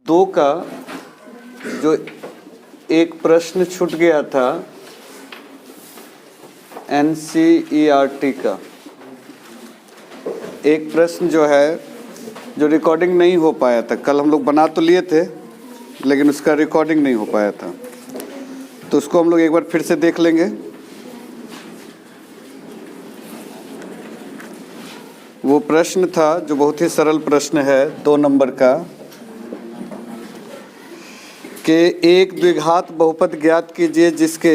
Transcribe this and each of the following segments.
दो का जो एक प्रश्न छूट गया था NCERT का, एक प्रश्न जो है जो रिकॉर्डिंग नहीं हो पाया था। कल हम लोग बना तो लिए थे लेकिन उसका रिकॉर्डिंग नहीं हो पाया था, तो उसको हम लोग एक बार फिर से देख लेंगे। वो प्रश्न था जो बहुत ही सरल प्रश्न है 2 नंबर का, कि एक द्विघात बहुपद ज्ञात कीजिए जिसके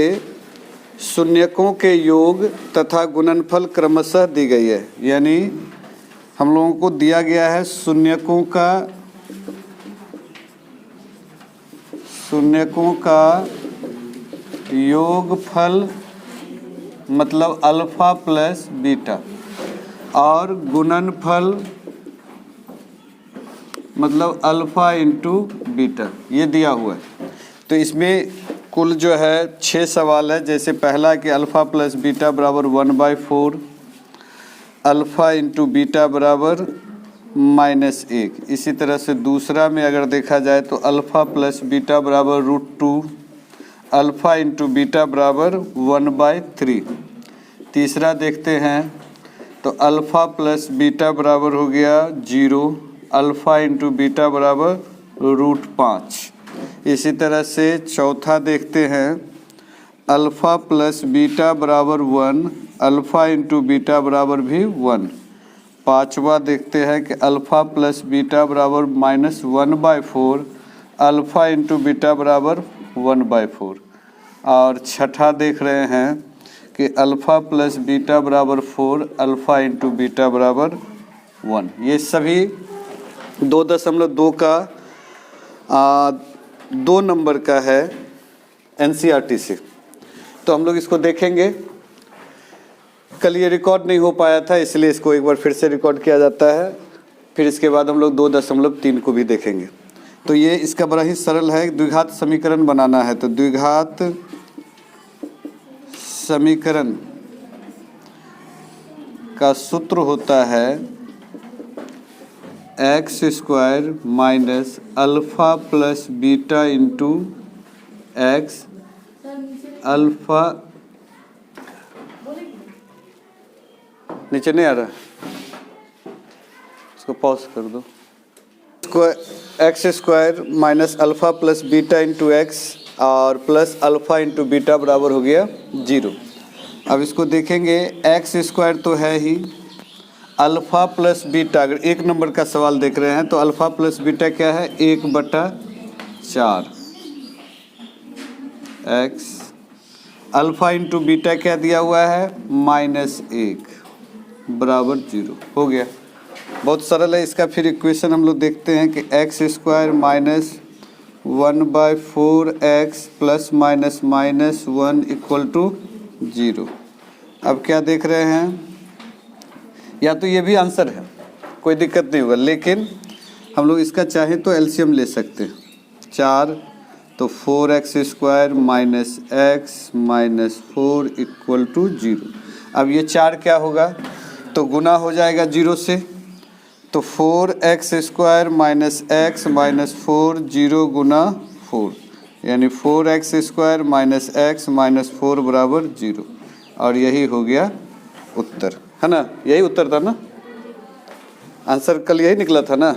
शून्यकों के योग तथा गुणनफल क्रमशः दी गई है। यानी हम लोगों को दिया गया है शून्यकों का योगफल मतलब अल्फा प्लस बीटा और गुणनफल मतलब अल्फा इंटू बीटा, ये दिया हुआ है। तो इसमें कुल जो है 6 सवाल है। जैसे पहला कि अल्फ़ा प्लस बीटा बराबर 1/4, अल्फ़ा इंटू बीटा बराबर -1। इसी तरह से दूसरा में अगर देखा जाए तो अल्फ़ा प्लस बीटा बराबर √2, अल्फ़ा इंटू बीटा बराबर 1/3। तीसरा देखते हैं तो अल्फ़ा प्लस बीटा बराबर हो गया 0, अल्फ़ा इंटू बीटा बराबर √5। इसी तरह से चौथा देखते हैं अल्फ़ा प्लस बीटा बराबर 1, अल्फ़ा इंटू बीटा बराबर भी 1। पांचवा देखते हैं कि अल्फ़ा प्लस बीटा बराबर -1/4, अल्फ़ा इंटू बीटा बराबर 1/4। और छठा देख रहे हैं कि अल्फ़ा प्लस बीटा बराबर 4, अल्फ़ा इंटू बीटा बराबर 1। ये सभी 2.2 का 2 नंबर का है NCERT से। तो हम लोग इसको देखेंगे। कल ये रिकॉर्ड नहीं हो पाया था इसलिए इसको एक बार फिर से रिकॉर्ड किया जाता है। फिर इसके बाद हम लोग 2.3 को भी देखेंगे। तो ये इसका बड़ा ही सरल है। द्विघात समीकरण बनाना है तो द्विघात समीकरण का सूत्र होता है x² minus alpha plus beta into x, alpha नीचे नहीं आ रहा, इसको पॉज कर दो। x² minus alpha plus beta into x और प्लस अल्फ़ा इंटू बीटा बराबर हो गया 0। अब इसको देखेंगे, x² तो है ही, अल्फ़ा प्लस बीटा, अगर 1 नंबर का सवाल देख रहे हैं तो अल्फ़ा प्लस बीटा क्या है 1/4 x, अल्फ़ा इंटू बीटा क्या दिया हुआ है -1 बराबर 0 हो गया। बहुत सरल है इसका। फिर इक्वेशन हम लोग देखते हैं कि x² minus 1/4x plus -1 equal to 0। अब क्या देख रहे हैं, या तो ये भी आंसर है, कोई दिक्कत नहीं होगा, लेकिन हम लोग इसका चाहें तो एलसीएम ले सकते हैं। 4 तो 4x² minus x minus 4 equal to 0। अब ये 4 क्या होगा तो गुना हो जाएगा 0 से, तो 4x² माइनस x माइनस 4 0 गुना 4 यानी 4x² माइनस x माइनस 4 बराबर 0। और यही हो गया उत्तर, है ना। यही उत्तर था ना, आंसर कल यही निकला था ना।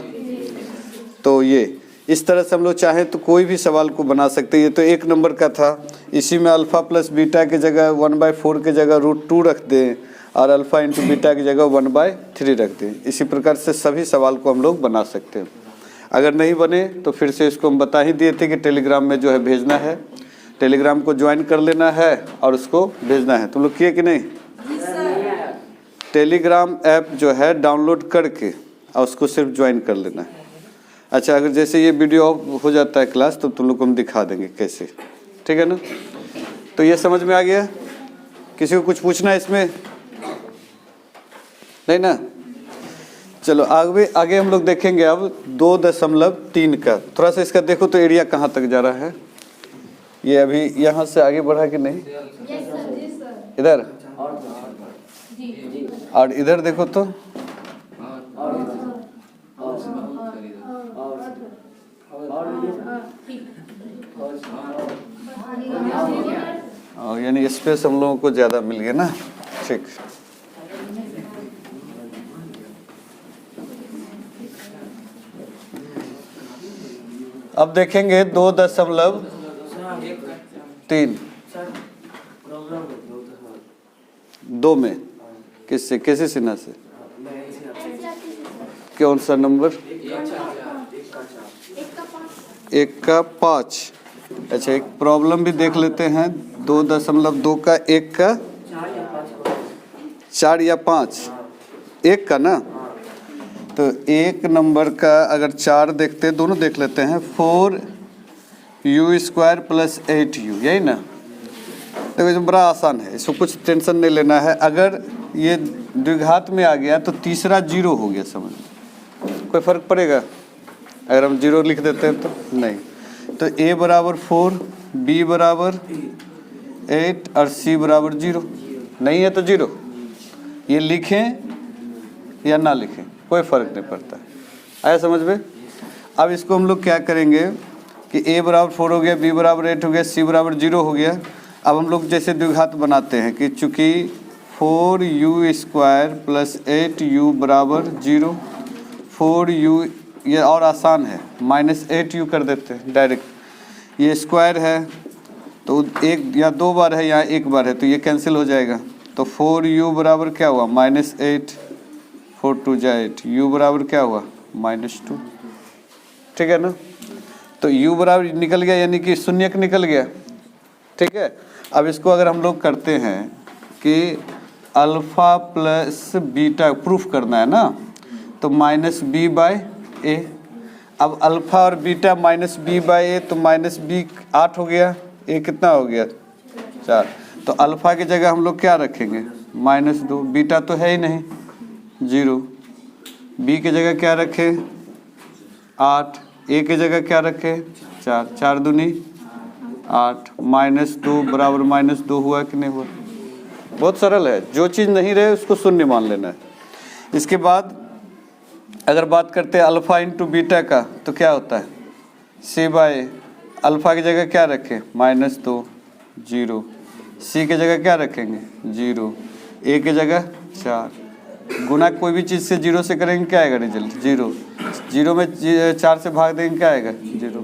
तो ये इस तरह से हम लोग चाहें तो कोई भी सवाल को बना सकते हैं। ये तो 1 नंबर का था, इसी में अल्फ़ा प्लस बीटा की जगह 1/4 की जगह √2 रख दें और अल्फ़ा इंटू बीटा की जगह 1/3 रख दें। इसी प्रकार से सभी सवाल को हम लोग बना सकते हैं। अगर नहीं बने तो फिर से इसको हम बता ही दिए थे कि टेलीग्राम में जो है भेजना है, टेलीग्राम को ज्वाइन कर लेना है और उसको भेजना है। तुम लोग किए कि नहीं? टेलीग्राम ऐप जो है डाउनलोड करके और उसको सिर्फ ज्वाइन कर लेना है। अच्छा, अगर जैसे ये वीडियो हो जाता है क्लास तो तुम लोग को हम दिखा देंगे कैसे, ठीक है ना। तो ये समझ में आ गया? किसी को कुछ पूछना है इसमें? नहीं ना। चलो आगे हम लोग देखेंगे अब 2.3 का। थोड़ा सा इसका देखो तो एरिया कहाँ तक जा रहा है। ये अभी यहाँ से आगे बढ़ा कि नहीं? इधर और इधर देखो तो और यानी स्पेस हम लोगों को ज़्यादा मिल गया ना। ठीक, अब देखेंगे 2.3 2 में किससे, कैसे सीना से, कौन सा नंबर, 1 का 5। अच्छा, एक प्रॉब्लम भी देख लेते हैं। 2.2 का 1 का 4 या 5, 1 का ना, तो एक नंबर का अगर 4 देखते, दोनों देख लेते हैं। 4u² प्लस 8u, यही ना। देखो ये बड़ा आसान है, इसको कुछ टेंशन नहीं लेना है। अगर ये द्विघात में आ गया तो तीसरा 0 हो गया, समझ, कोई फर्क पड़ेगा अगर हम 0 लिख देते हैं तो? नहीं। तो a बराबर 4, b बराबर 8 और c बराबर 0। नहीं है तो 0, ये लिखें या ना लिखें कोई फ़र्क नहीं पड़ता। आया समझ में? अब इसको हम लोग क्या करेंगे कि a बराबर 4 हो गया, b बराबर 8 हो गया, c बराबर 0 हो गया। अब हम लोग जैसे द्विघात बनाते हैं कि चूँकि 4u² प्लस 8u बराबर 0, 4u, ये और आसान है, -8u कर देते हैं डायरेक्ट। ये स्क्वायर है तो 1 या 2 बार है, यहाँ 1 बार है, तो ये कैंसिल हो जाएगा। तो 4u बराबर क्या हुआ, -8, 4 2 जा 8, u बराबर क्या हुआ, -2। ठीक है ना। तो u बराबर निकल गया, यानी कि शून्यक निकल गया। ठीक है। अब इसको अगर हम लोग करते हैं कि अल्फ़ा प्लस बीटा प्रूफ करना है ना, तो -b/a। अब अल्फ़ा और बीटा -b/a, तो -b 8 हो गया, a कितना हो गया, 4। तो अल्फ़ा की जगह हम लोग क्या रखेंगे, -2। बीटा तो है ही नहीं, 0। b की जगह क्या रखें, 8। a की जगह क्या रखें, 4। 4 दूनी 8, -2 बराबर -2 हुआ कि नहीं हुआ? बहुत सरल है, जो चीज़ नहीं रहे उसको शून्य मान लेना है। इसके बाद अगर बात करते हैं अल्फ़ा इंटू बीटा का, तो क्या होता है, c/a। अल्फ़ा की जगह क्या रखें, -2, 0। c की जगह क्या रखेंगे, 0। a की जगह 4। गुना कोई भी चीज़ से 0 से करेंगे, क्या आएगा रिजल्ट, 0। 0 में 4 से भाग देंगे, क्या आएगा, 0।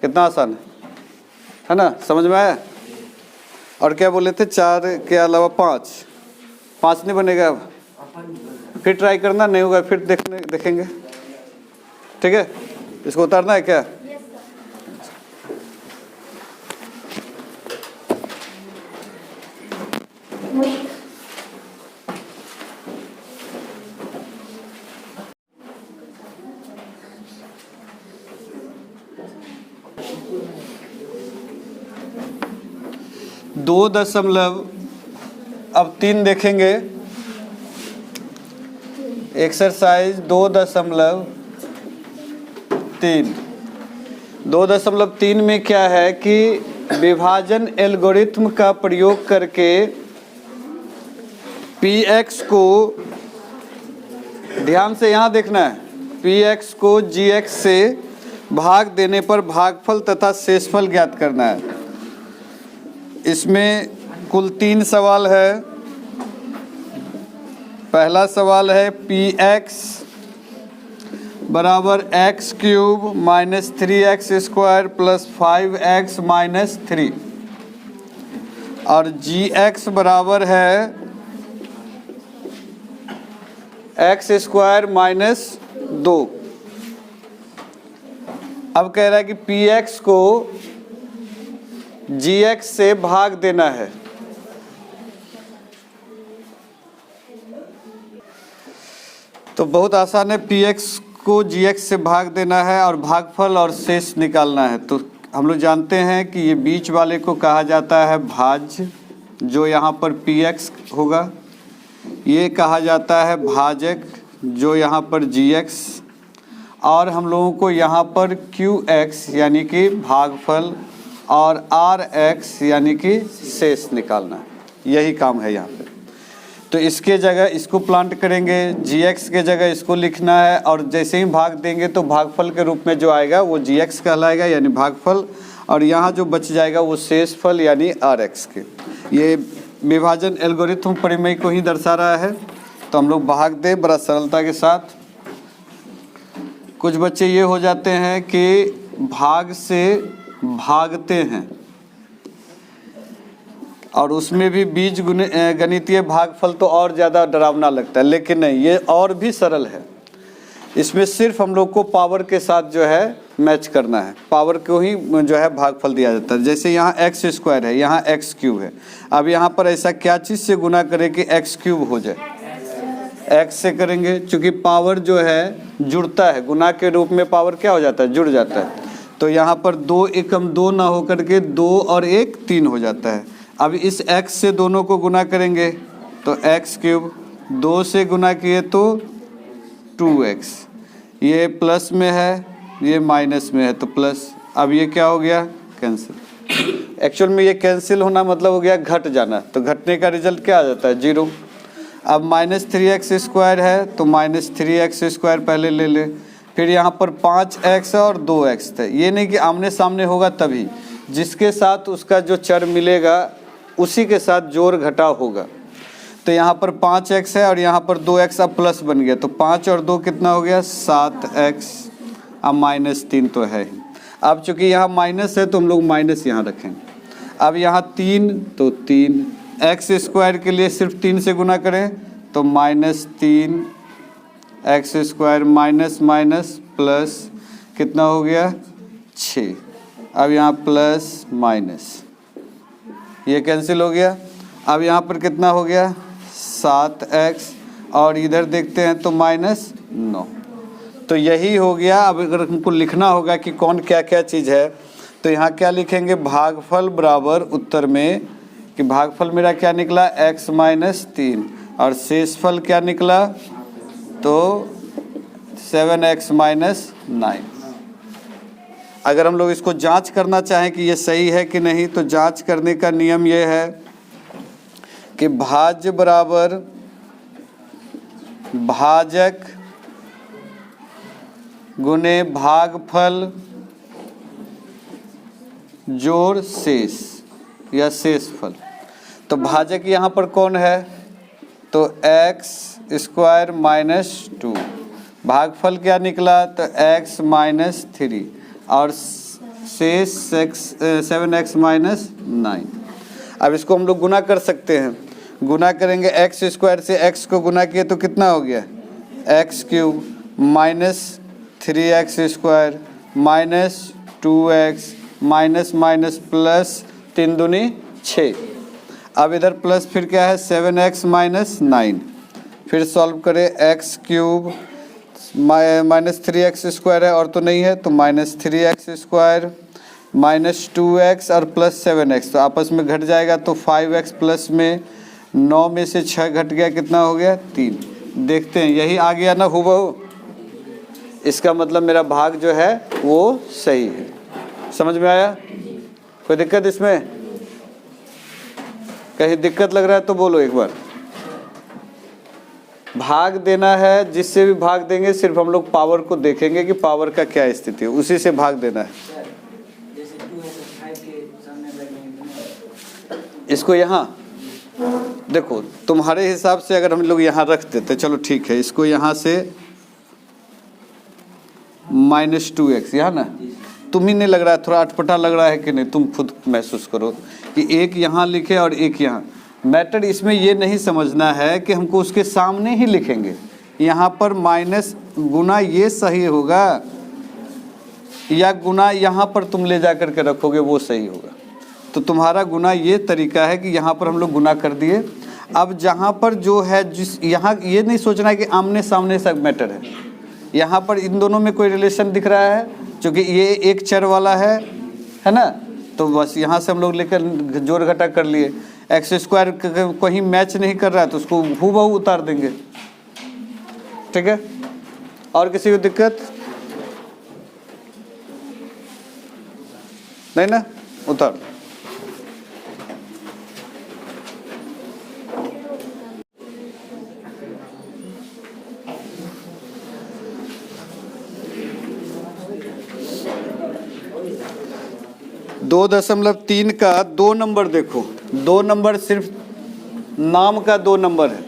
कितना आसान है ना, समझ में आया? और क्या बोले थे, 4 के अलावा 5 नहीं बनेगा। अब फिर ट्राई करना, नहीं होगा फिर देखेंगे। ठीक है, इसको उतारना है क्या? अब 3 देखेंगे। एक्सरसाइज 2.3। 2.3 में क्या है कि विभाजन एल्गोरिथम का प्रयोग करके px को, ध्यान से यहाँ देखना है, px को gx से भाग देने पर भागफल तथा शेषफल ज्ञात करना है। इसमें कुल 3 सवाल है। पहला सवाल है px बराबर x³ minus 3x² plus 5x minus 3, और gx बराबर है x² माइनस 2। अब कह रहा है कि px को gx से भाग देना है। तो बहुत आसान है, px को gx से भाग देना है और भागफल और शेष निकालना है। तो हम लोग जानते हैं कि ये बीच वाले को कहा जाता है भाज्य, जो यहाँ पर px होगा। ये कहा जाता है भाजक, जो यहाँ पर gx, और हम लोगों को यहाँ पर qx यानी कि भागफल और rx यानी कि शेष निकालना है। यही काम है यहाँ पे। तो इसके जगह इसको प्लांट करेंगे, gx के जगह इसको लिखना है, और जैसे ही भाग देंगे तो भागफल के रूप में जो आएगा वो gx कहलाएगा यानी भागफल, और यहाँ जो बच जाएगा वो शेषफल यानी rx के। ये विभाजन एल्गोरिथम परिमेय को ही दर्शा रहा है। तो हम लोग भाग दें बड़ा सरलता के साथ। कुछ बच्चे ये हो जाते हैं कि भाग से भागते हैं और उसमें भी बीज गणितीय भागफल तो और ज़्यादा डरावना लगता है, लेकिन नहीं, ये और भी सरल है। इसमें सिर्फ हम लोग को पावर के साथ जो है मैच करना है, पावर को ही जो है भागफल दिया जाता है। जैसे यहाँ एक्स स्क्वायर है, यहाँ एक्स क्यूब है। अब यहाँ पर ऐसा क्या चीज़ से गुना करें कि एक्स क्यूब हो जाए? एक्स से करेंगे, चूँकि पावर जो है जुड़ता है, गुना के रूप में पावर क्या हो जाता है? जुड़ जाता है। तो यहाँ पर 2 एकम 2 ना होकर के 2 और 1 3 हो जाता है। अब इस x से दोनों को गुना करेंगे तो x क्यूब, 2 से गुना किए तो 2x, ये प्लस में है ये माइनस में है तो प्लस। अब ये क्या हो गया? कैंसिल। एक्चुअल में ये कैंसिल होना मतलब हो गया घट जाना, तो घटने का रिजल्ट क्या आ जाता है? 0। अब -3x² है तो -3x² पहले ले ले, फिर यहाँ पर 5x और 2x थे। ये नहीं कि आमने सामने होगा तभी, जिसके साथ उसका जो चर मिलेगा उसी के साथ जोड़ घटाव होगा। तो यहाँ पर 5x है और यहाँ पर 2x अब प्लस बन गया, तो 5 और 2 कितना हो गया? 7x। अब -3 तो है ही। अब चूँकि यहाँ माइनस है तो हम लोग माइनस यहाँ रखेंगे। अब यहाँ 3 तो 3, x² के लिए सिर्फ 3 से गुना करें तो -3 x² माइनस माइनस प्लस कितना हो गया? 6। अब यहाँ प्लस माइनस ये कैंसिल हो गया। अब यहाँ पर कितना हो गया? 7x, और इधर देखते हैं तो -9। तो यही हो गया। अब अगर हमको लिखना होगा कि कौन क्या क्या चीज़ है तो यहाँ क्या लिखेंगे? भागफल बराबर उत्तर में कि भागफल मेरा क्या निकला? x - 3, और शेषफल क्या निकला? तो 7x - 9। अगर हम लोग इसको जांच करना चाहें कि ये सही है कि नहीं, तो जांच करने का नियम ये है कि भाज्य बराबर भाजक गुने भागफल जोड़ शेष या शेषफल। तो भाजक यहाँ पर कौन है? तो x² - 2। भागफल क्या निकला? तो x - 3, और शेष 7x - 9। अब इसको हम लोग गुना कर सकते हैं। गुना करेंगे x² से x को गुना किए तो कितना हो गया? x³ -3x² -2x minus plus 3 दूनी 6। अब इधर प्लस फिर क्या है? 7x - 9। फिर सॉल्व करें, x³ -3x² है और तो नहीं है तो -3x² -2x और प्लस 7x, तो आपस में घट जाएगा तो 5x प्लस में 9 में से 6 घट गया, कितना हो गया? 3। देखते हैं यही आ गया ना हूबहू। इसका मतलब मेरा भाग जो है वो सही है। समझ में आया? कोई दिक्कत इसमें? कहीं दिक्कत लग रहा है तो बोलो एक बार। भाग देना है, जिससे भी भाग देंगे सिर्फ हम लोग पावर को देखेंगे कि पावर का क्या स्थिति है, उसी से भाग देना है। इसको यहाँ देखो, तुम्हारे हिसाब से अगर हम लोग यहाँ रख देते, चलो ठीक है, इसको यहाँ से -2x यहाँ ना, तुम ही नहीं लग रहा है, थोड़ा अटपटा लग रहा है कि नहीं? तुम खुद महसूस करो कि एक यहाँ लिखे और एक यहाँ। मैटर इसमें ये नहीं समझना है कि हमको उसके सामने ही लिखेंगे। यहाँ पर माइनस गुना ये सही होगा या गुना यहाँ पर तुम ले जा कर के रखोगे वो सही होगा। तो तुम्हारा गुना ये तरीका है कि यहाँ पर हम लोग गुना कर दिए। अब जहाँ पर जो है जिस यहाँ ये नहीं सोचना है कि आमने सामने सब मैटर है। यहाँ पर इन दोनों में कोई रिलेशन दिख रहा है, क्योंकि ये एक चर वाला है ना, तो बस यहाँ से हम लोग लेकर जोड़ घटा कर लिए। x² कहीं मैच नहीं कर रहा है तो उसको हूबहू उतार देंगे। ठीक है? और किसी को दिक्कत नहीं ना? उतार। 2.3 का 2 नंबर देखो, 2 नंबर सिर्फ नाम का 2 नंबर है।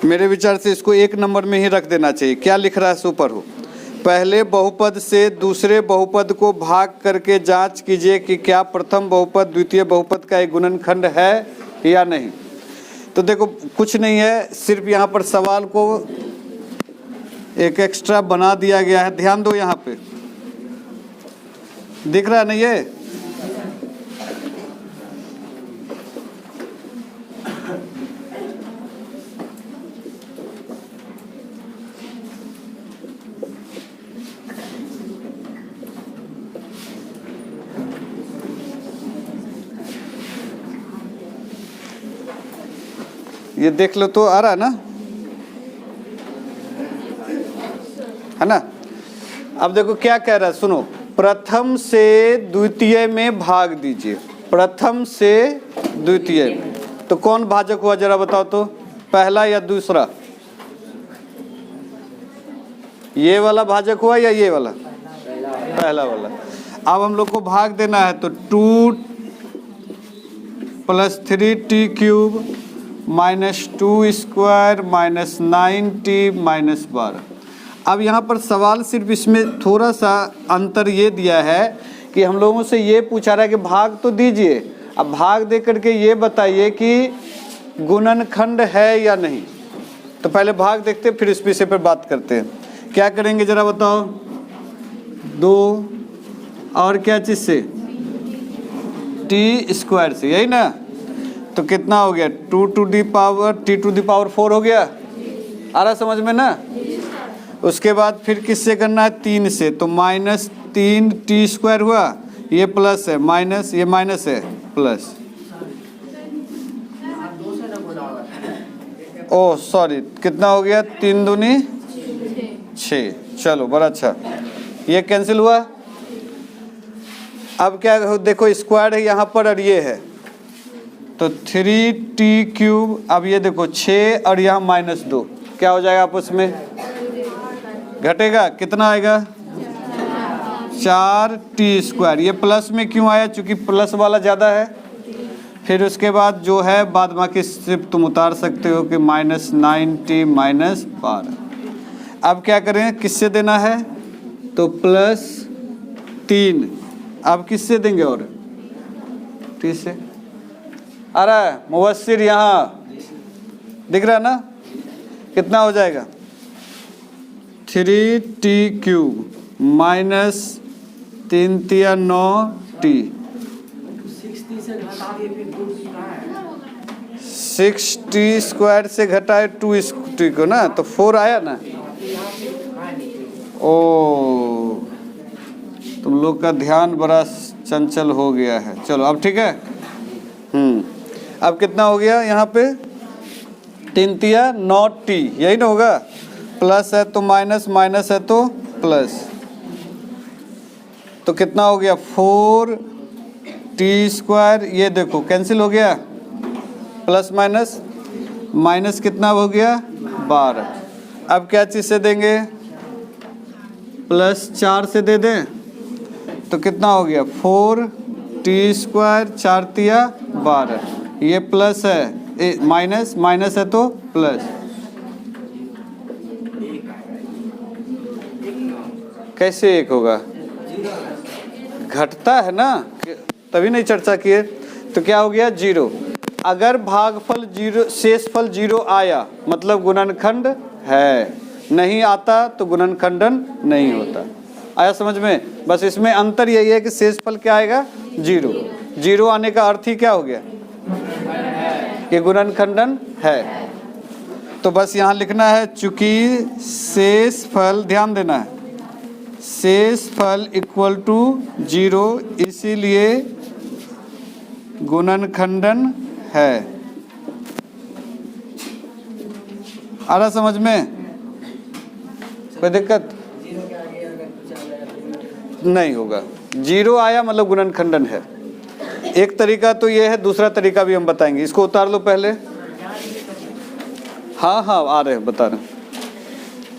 मेरे विचार से इसको 1 नंबर में ही रख देना चाहिए। क्या लिख रहा है सो पढ़ो। पहले बहुपद से दूसरे बहुपद को भाग करके जांच कीजिए कि क्या प्रथम बहुपद द्वितीय बहुपद का एक गुणनखंड है या नहीं। तो देखो कुछ नहीं है, सिर्फ यहाँ पर सवाल को एक एक्स्ट्रा बना दिया गया है। ध्यान दो, यहाँ पे दिख रहा है ना ये देख लो तो आ रहा है ना, है ना। अब देखो क्या कह रहा है, सुनो। प्रथम से द्वितीय में भाग दीजिए, प्रथम से द्वितीय में। तो कौन भाजक हुआ जरा बताओ तो, पहला या दूसरा? ये वाला भाजक हुआ या ये वाला? पहला वाला। अब हम लोग को भाग देना है, तो 2 + 3t³ -2² -9t -12। अब यहाँ पर सवाल सिर्फ इसमें थोड़ा सा अंतर ये दिया है कि हम लोगों से ये पूछा रहा है कि भाग तो दीजिए, अब भाग दे करके ये बताइए कि गुणनखंड है या नहीं। तो पहले भाग देखते फिर इस विषय पर बात करते हैं। क्या करेंगे जरा बताओ? 2 और क्या चीज़ से? t² से, यही ना। तो कितना हो गया? 2t⁴ हो गया। आ रहा समझ में ना। उसके बाद फिर किससे करना है? 3 से। तो -3t² हुआ, ये प्लस है माइनस, ये माइनस है प्लस। ओह सॉरी, कितना हो गया? 3 दूनी 6। चलो बड़ा अच्छा, ये कैंसिल हुआ। अब क्या देखो, स्क्वायर है यहाँ पर और ये है, तो 3t³। अब ये देखो 6 और यहाँ -2, क्या हो जाएगा आपस में? घटेगा। कितना आएगा? 4t²। ये प्लस में क्यों आया? चूंकि प्लस वाला ज़्यादा है। फिर उसके बाद जो है बाद बाकी सिर्फ तुम उतार सकते हो कि -9t -12। अब क्या करें, किससे देना है? तो +3। अब किससे देंगे? और t से। आ रहा है मुबस्सिर, यहाँ दिख रहा है ना। कितना हो जाएगा? 3t³ -3 × 9t। 6t² से घटाए 2t को ना, तो 4 आया ना। ओ, तुम लोग का ध्यान बड़ा चंचल हो गया है। चलो अब ठीक है। अब कितना हो गया यहाँ पे? 3 × 9t, यही ना होगा। प्लस है तो माइनस, माइनस है तो प्लस। तो कितना हो गया? 4t²। ये देखो कैंसिल हो गया, प्लस माइनस, माइनस कितना हो गया? 12। अब क्या चीज़ से देंगे? +4 से दे दें, तो कितना हो गया? 4t², 4 × 12। ये प्लस है, माइनस, माइनस है तो प्लस। कैसे 1 होगा? घटता है ना, तभी नहीं चर्चा किए। तो क्या हो गया? 0। अगर भागफल 0, शेषफल 0 आया मतलब गुणनखंड है, नहीं आता तो गुणनखंडन नहीं होता। आया समझ में? बस इसमें अंतर यही है कि शेषफल क्या आएगा? 0। 0 आने का अर्थ ही क्या हो गया? कि गुणनखंडन है। तो बस यहाँ लिखना है, चूंकि शेषफल, ध्यान देना है, शेषफल = 0, इसीलिए गुणनखंडन है। आ रहा समझ में? कोई दिक्कत नहीं होगा। 0 आया मतलब गुणनखंडन है। एक तरीका तो ये है, दूसरा तरीका भी हम बताएंगे। इसको उतार लो पहले। हाँ हाँ आ रहे हैं, बता रहे हैं।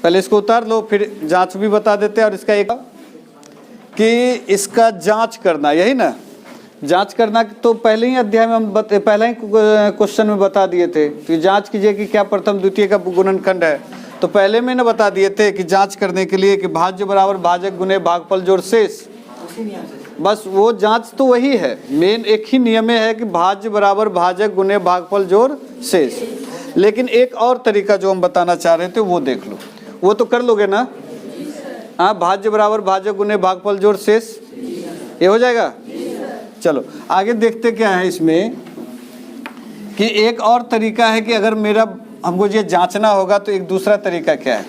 पहले इसको उतार लो, फिर जांच भी बता देते हैं। और इसका एक कि इसका जांच करना, यही ना, जांच करना। तो पहले ही अध्याय में हम पहले ही क्वेश्चन में बता दिए थे कि जांच कीजिए कि क्या प्रथम द्वितीय का गुणनखंड है। तो पहले में ना बता दिए थे कि जांच करने के लिए कि भाज्य बराबर भाजक गुने भागफल जोड़ शेष, बस वो जांच तो वही है, मेन एक ही नियम है कि भाज्य बराबर भाजक गुने भागफल जोड़ शेष। लेकिन एक और तरीका जो हम बताना चाह रहे थे वो देख लो, वो तो कर लोगे ना। हाँ, भाज्य बराबर भाजक गुने भागफल जोड़ शेष, ये हो जाएगा। चलो आगे देखते क्या है इसमें, कि एक और तरीका है कि अगर मेरा हमको ये जांचना होगा तो एक दूसरा तरीका क्या है,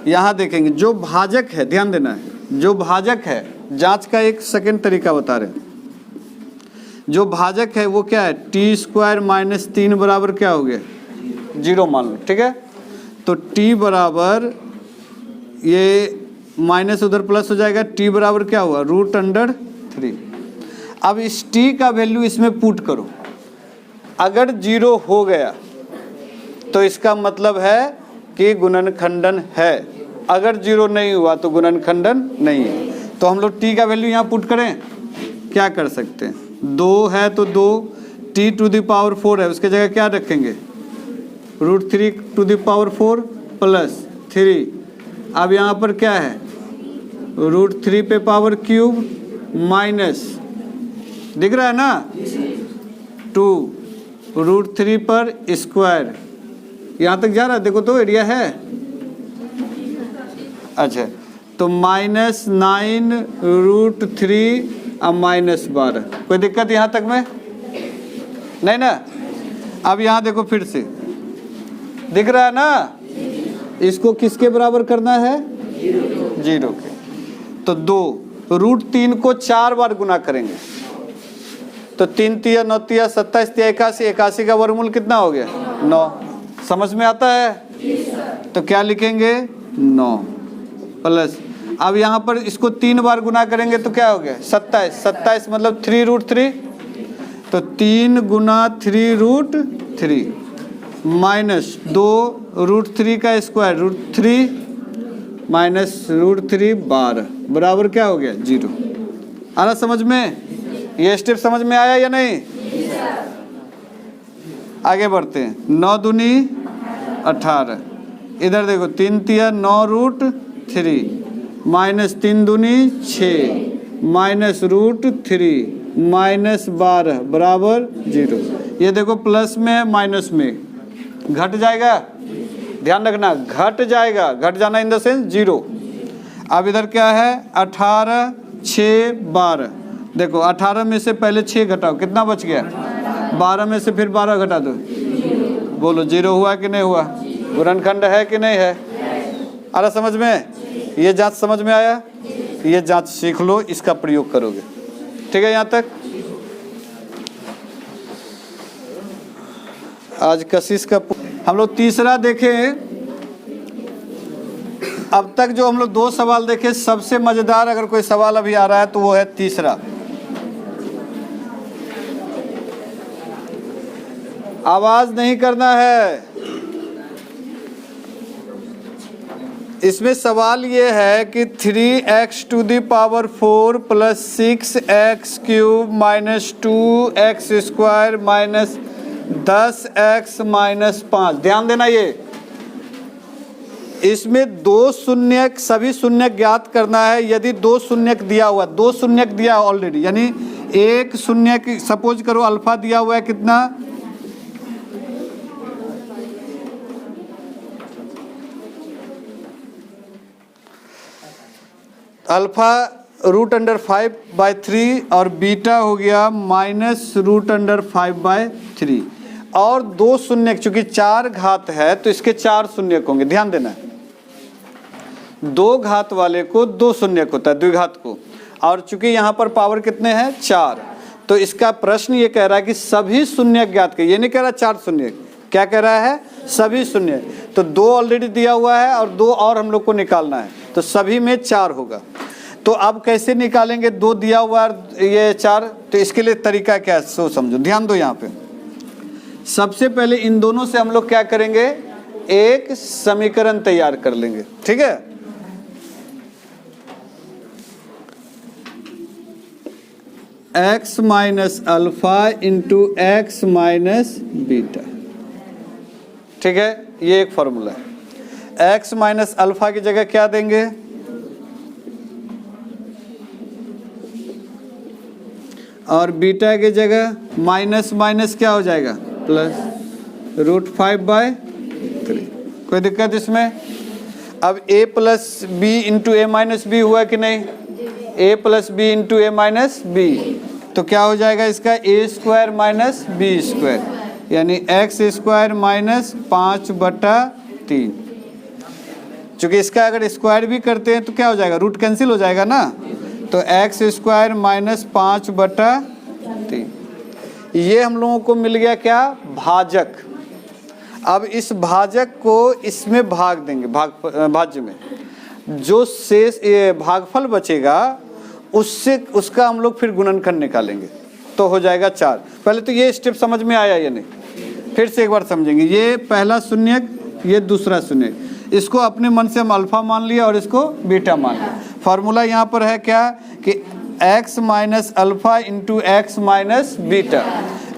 यहाँ देखेंगे जो भाजक है, ध्यान देना है, जो भाजक है, जांच का एक सेकंड तरीका बता रहे हैं। जो भाजक है वो क्या है, टी स्क्वायर माइनस 3 बराबर क्या हो गया, 0 मान लो, ठीक है। तो टी बराबर ये माइनस उधर प्लस हो जाएगा, टी बराबर क्या हुआ, √3। अब इस टी का वैल्यू इसमें पुट करो, अगर 0 हो गया तो इसका मतलब है कि गुणनखंडन है, अगर 0 नहीं हुआ तो गुणनखंडन नहीं है। तो हम लोग टी का वैल्यू यहाँ पुट करें, क्या कर सकते हैं, 2 है तो 2, t⁴ है, उसके जगह क्या रखेंगे, √3⁴ प्लस 3। अब यहाँ पर क्या है, √3 पे पावर क्यूब माइनस, दिख रहा है ना, 2 √3 पर स्क्वायर, यहाँ तक जा रहा है, देखो तो एरिया है। अच्छा, तो -9 √3 अब -12, कोई दिक्कत यहाँ तक में नहीं ना। अब यहाँ देखो फिर से दिख रहा है ना, इसको किसके बराबर करना है, 0 के। तो 2 √3 को 4 बार गुना करेंगे, तो 3 तिया 9 तिया 27 तिया 81, 81 का वर्गमूल कितना हो गया, 9। समझ में आता है, तो क्या लिखेंगे, 9 प्लस, अब यहाँ पर इसको 3 बार गुना करेंगे तो क्या हो गया, 27, 27 मतलब 3√3, तो 3 गुना 3√3 माइनस 2 √3 का स्क्वायर √3 माइनस √3 12 बराबर क्या हो गया, 0। आ रहा समझ में, ये स्टेप समझ में आया या नहीं। आगे बढ़ते हैं, 9 दूनी 18, इधर देखो 3 तिया 9 √3 माइनस 3 दूनी 6 माइनस √3 माइनस 12 बराबर 0। ये देखो प्लस में माइनस में घट जाएगा, ध्यान रखना घट जाएगा, घट जाना इन द सेंस 0। अब इधर क्या है, 18 6 12, देखो 18 में से पहले 6 घटाओ, कितना बच गया, 12 में से फिर 12 घटा दो, बोलो 0 हुआ कि नहीं हुआ, गुणनखंड है कि नहीं है। आ रहा समझ में, ये जांच समझ में आया, ये जांच सीख लो, इसका प्रयोग करोगे, ठीक है। यहाँ तक आज कशिश का हम लोग तीसरा देखें। अब तक जो हम लोग 2 सवाल देखे, सबसे मजेदार अगर कोई सवाल अभी आ रहा है तो वो है तीसरा। आवाज नहीं करना है। इसमें सवाल ये है कि 3x⁴ plus 6x³ minus 2x² minus 10x minus 5, ध्यान देना, ये इसमें 2 शून्यक, सभी शून्यक ज्ञात करना है। यदि 2 शून्यक दिया हुआ, 2 शून्यक दिया ऑलरेडी, यानी एक शून्यक सपोज करो अल्फा दिया हुआ है कितना, अल्फा √5/3 और बीटा हो गया -√5/3, और 2 शून्यक, चूंकि 4 घात है तो इसके 4 शून्यक होंगे, ध्यान देना। 2 घात वाले को 2 शून्यक होता है, द्विघात को, और चूंकि यहाँ पर पावर कितने हैं, 4, तो इसका प्रश्न ये कह रहा है कि सभी शून्यक ज्ञात कर, ये नहीं कह रहा 4 शून्यक, क्या कह रहा है, सभी शून्यक। तो 2 ऑलरेडी दिया हुआ है और 2 और हम लोग को निकालना है, तो सभी में 4 होगा। तो अब कैसे निकालेंगे, 2 दिया हुआ ये 4, तो इसके लिए तरीका क्या है सो समझो, ध्यान दो। यहाँ पे सबसे पहले इन दोनों से हम लोग क्या करेंगे, एक समीकरण तैयार कर लेंगे, ठीक है। X minus alpha into x minus beta. ठीक है, ये एक फॉर्मूला है। एक्स माइनस अल्फा की जगह क्या देंगे, और बीटा की जगह माइनस माइनस क्या हो जाएगा प्लस √5/3। कोई दिक्कत इसमें? अब a plus B into A minus B हुआ कि नहीं, a plus B into A minus B, तो क्या हो जाएगा इसका a² माइनस b², यानी x² माइनस 5/3। चूंकि इसका अगर स्क्वायर भी करते हैं तो क्या हो जाएगा, रूट कैंसिल हो जाएगा ना, तो x² माइनस 5/3। ये हम लोगों को मिल गया क्या, भाजक। अब इस भाजक को इसमें भाग देंगे, भाज्य में जो शेष भागफल बचेगा उससे उसका हम लोग फिर गुणनखंड निकालेंगे, तो हो जाएगा 4। पहले तो ये स्टेप समझ में आया या नहीं, फिर से एक बार समझेंगे। ये पहला शून्यक, ये दूसरा शून्यक, इसको अपने मन से हम अल्फा मान लिया और इसको बीटा मान लिया। फॉर्मूला यहाँ पर है क्या कि x minus alpha into x minus beta.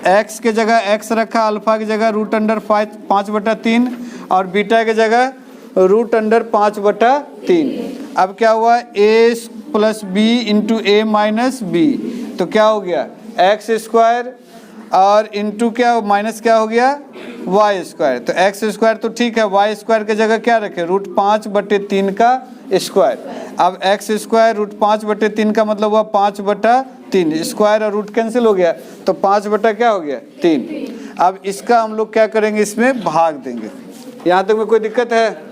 x के जगह x रखा, अल्फा की जगह √5/3 और बीटा की जगह √5/3। अब क्या हुआ, a plus B into A minus B, तो क्या हो गया x² और इंटू क्या माइनस क्या हो गया y²। तो x² तो ठीक है, y² के जगह क्या रखे √5/3 का स्क्वायर। अब x² √5/3 का मतलब हुआ 5/3, स्क्वायर और रूट कैंसिल हो गया, तो 5 क्या हो गया 3। अब इसका हम लोग क्या करेंगे, इसमें भाग देंगे। यहाँ तक में कोई दिक्कत है?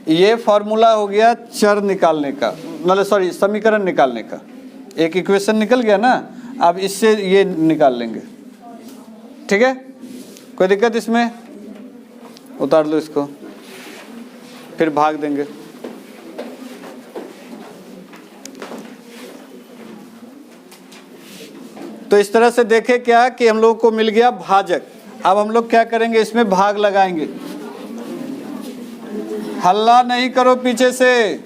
ये फॉर्मूला हो गया चर निकालने का, मतलब सॉरी समीकरण निकालने का। एक इक्वेशन निकल गया ना, अब इससे ये निकाल लेंगे। ठीक है, कोई दिक्कत इसमें? उतार लो इसको, फिर भाग देंगे। तो इस तरह से देखें क्या कि हम लोग को मिल गया भाजक। अब हम लोग क्या करेंगे, इसमें भाग लगाएंगे। हल्ला नहीं करो पीछे से।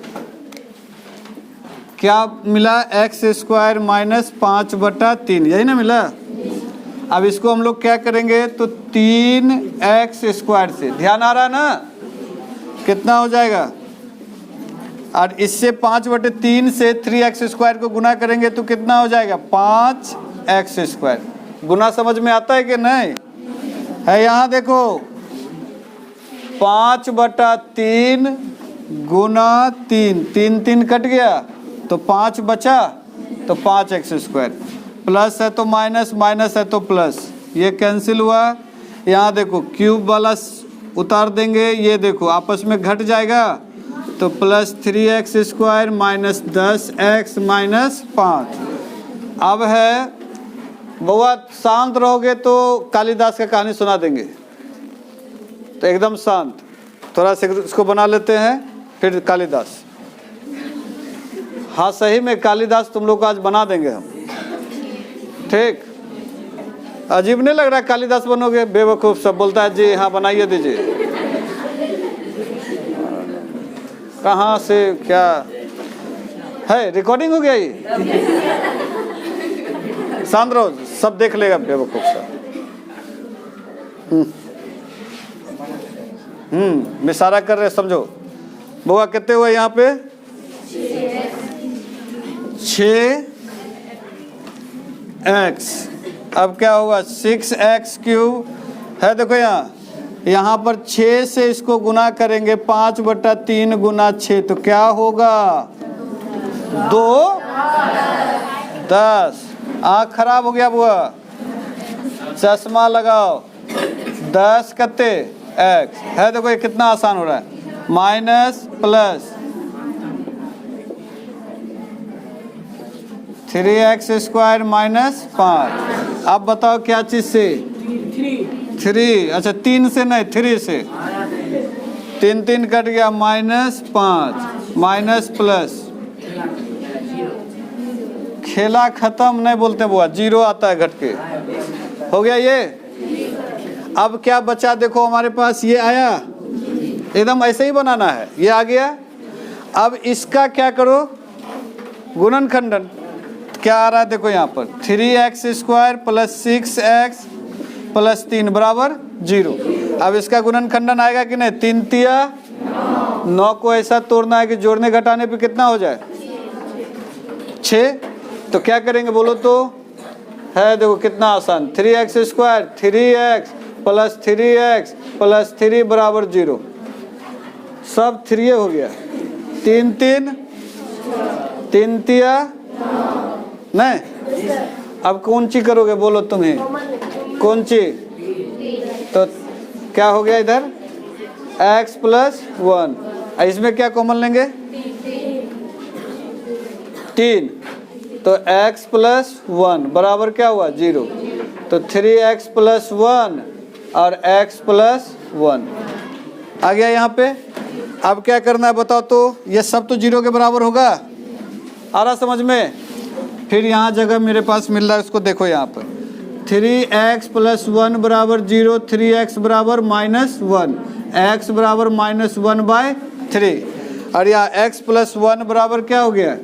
क्या मिला, x² माइनस 5/3, यही ना मिला। अब इसको हम लोग क्या करेंगे, तो 3x² से, ध्यान आ रहा ना कितना हो जाएगा, और इससे 5/3 से 3x² को गुना करेंगे तो कितना हो जाएगा 5x²। गुना समझ में आता है कि नहीं है? यहाँ देखो 5/3 गुना 3, 3 कट गया तो 5 बचा, तो 5x², प्लस है तो माइनस, माइनस है तो प्लस, ये कैंसिल हुआ। यहाँ देखो क्यूब वाला उतार देंगे, ये देखो आपस में घट जाएगा, तो plus 3x² minus 10x minus 5। अब है बउआ, शांत रहोगे तो कालिदास का कहानी सुना देंगे, तो एकदम शांत। थोड़ा सा इसको बना लेते हैं, फिर कालिदास। हाँ सही में कालिदास तुम लोग को आज बना देंगे हम। ठीक, अजीब नहीं लग रहा कालिदास बनोगे? बेवकूफ़ सब बोलता है जी हाँ बनाइए दीजिए। कहाँ से क्या है, रिकॉर्डिंग हो गया ये? शांत रहो, सब देख लेगा बेवकूफ़ सब। इशारा कर रहे, समझो। बुआ कितने हुए यहाँ पे? 6x। अब क्या होगा 6x³ है, देखो यहाँ पर 6 से इसको गुना करेंगे, 5/3 गुना 6, तो क्या होगा 2 10। आँख खराब हो गया बुआ, चश्मा लगाओ। 10 कते x है, देखो ये कितना आसान हो रहा है, माइनस प्लस 3x² माइनस 5। अब बताओ क्या चीज से? 3। अच्छा 3 से नहीं, 3 से। 3 कट गया, माइनस 5 माइनस प्लस, खेला खत्म नहीं बोलते बुआ, 0 आता है घट के। हो गया ये। अब क्या बचा, देखो हमारे पास ये आया, एकदम ऐसे ही बनाना है, ये आ गया। अब इसका क्या करो, गुणनखंडन। क्या आ रहा है देखो यहाँ पर 3x² प्लस 6x प्लस 3 बराबर 0। अब इसका गुणनखंडन आएगा कि नहीं, 3 तिया 9 को ऐसा तोड़ना है कि जोड़ने घटाने पे कितना हो जाए 6। तो क्या करेंगे बोलो तो, है देखो कितना आसान, 3x² 3x plus 3x plus 3 बराबर 0, सब 3 हो गया। 3 तिया नहीं, अब कौन सी करोगे बोलो तुम्हें, कौन सी, तो क्या हो गया इधर x प्लस 1, इसमें क्या कॉमन लेंगे 3, तो x प्लस 1 बराबर क्या हुआ 0, तो 3x प्लस 1 और x प्लस 1 आ गया यहाँ पे। अब क्या करना है बताओ तो, ये सब तो 0 के बराबर होगा, आ रहा समझ में। फिर यहाँ जगह मेरे पास मिल रहा है, उसको देखो यहाँ पर 3x प्लस 1 बराबर 0, 3x बराबर -1, x बराबर -1/3 और यहाँ x प्लस 1 बराबर क्या हो गया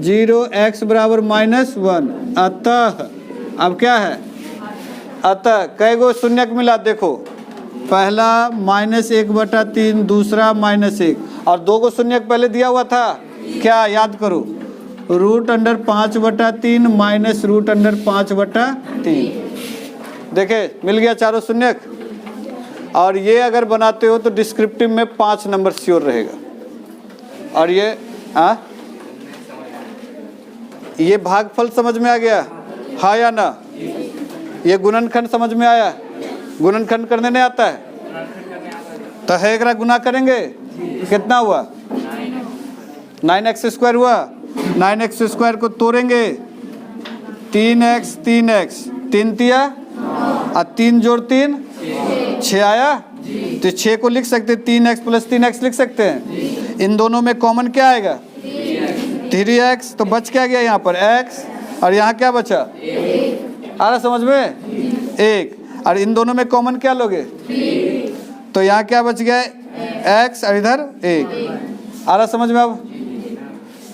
0, x बराबर -1। अतः अब क्या है, अतः कई गो शून्यक मिला देखो, पहला -1/3, दूसरा -1 और 2 गो शून्यक पहले दिया हुआ था, क्या याद करो, √5/3 माइनस √5/3। देखे मिल गया चारों शून्यक। और ये अगर बनाते हो तो डिस्क्रिप्टिव में 5 नंबर श्योर रहेगा। और ये भागफल समझ में आ गया, हाँ या ना। ये गुणनखंड समझ में आया, गुणनखंड करने नहीं आता है तो है एक गुना करेंगे, कितना हुआ 9x² हुआ, 9x² को तोड़ेंगे 3x 3 तिया और 3 जोड़ 3 6 आया, तो 6 को लिख सकते 3x प्लस 3x लिख सकते हैं। इन दोनों में कॉमन क्या आएगा 3x, तो बच क्या गया यहाँ पर x और यहाँ क्या बचा, आ रहा समझ में 1, और इन दोनों में कॉमन क्या लोगे, तो यहाँ क्या बच गया x और इधर 1, आ रहा समझ में। अब